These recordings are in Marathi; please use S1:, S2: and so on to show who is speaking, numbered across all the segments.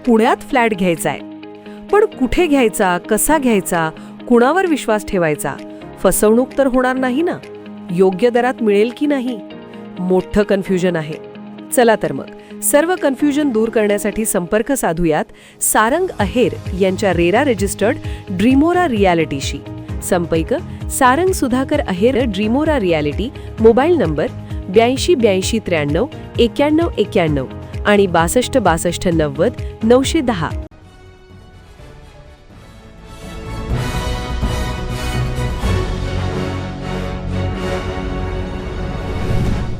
S1: पुण्यात फ्लॅट घ्यायचा आहे. पण कुठे घ्यायचा, कसा घ्यायचा, कुणावर विश्वास ठेवायचा? फसवणूक तर होणार नाही ना? योग्य दरात मिळेल की नाही? मोठं कन्फ्युजन आहे. चला तर मग सर्व कन्फ्युजन दूर करण्यासाठी संपर्क साधूयात सारंग अहेर यांच्या रेरा रजिस्टर्ड ड्रीमोरा रियालिटीशी. संपर्क सारंग सुधाकर अहेर, ड्रीमोरा रियालिटी. मोबाईल नंबर 82 82 93 91 91 आणि 62 62 90 910.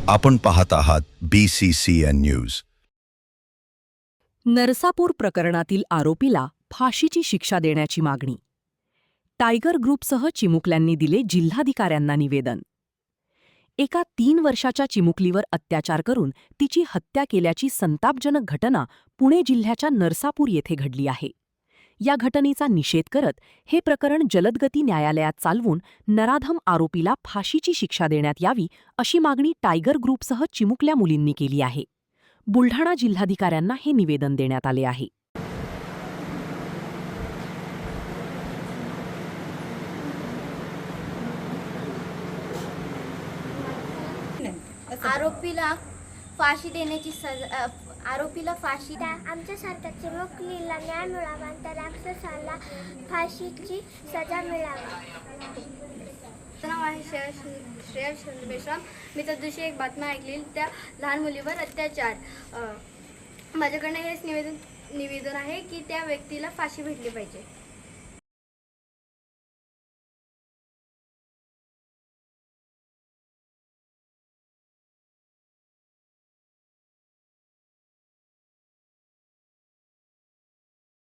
S2: आपण पाहत आहात BCCN न्यूज.
S1: नरसापूर प्रकरणातील आरोपीला फाशीची शिक्षा देण्याची मागणी. टायगर ग्रुपसह चिमुकल्यांनी दिले जिल्हाधिकाऱ्यांना निवेदन. एका 3 वर्षाच्या चिमुकलीवर अत्याचार करून तिची हत्या केल्याची संतापजनक घटना पुणे जिल्ह्याच्या नरसापूर येथे घडली आहे. या घटनेचा निषेध करत हे प्रकरण जलदगती न्यायालयात चालवून नराधम आरोपीला फाशीची शिक्षा देण्यात यावी अशी मागणी टायगर ग्रुपसह चिमुकल्या मुलींनी केली आहे. बुलढाणा जिल्हाधिकाऱ्यांना हे निवेदन देण्यात आले आहे.
S3: आरोपीला फाशी देण्याची आरोपीला फाशी
S4: आमच्यासारख्या चिमुकलीला न्याय मिळावा, त्या राक्षसाला फाशीची सजा मिळावी.
S3: नाव आहे श्रेया मेश्राम. मी त्या दिवशी एक बातमी ऐकली, त्या लहान मुलीवर अत्याचार. माझ्याकडनं हेच निवेदन आहे की त्या व्यक्तीला फाशी भेटली पाहिजे.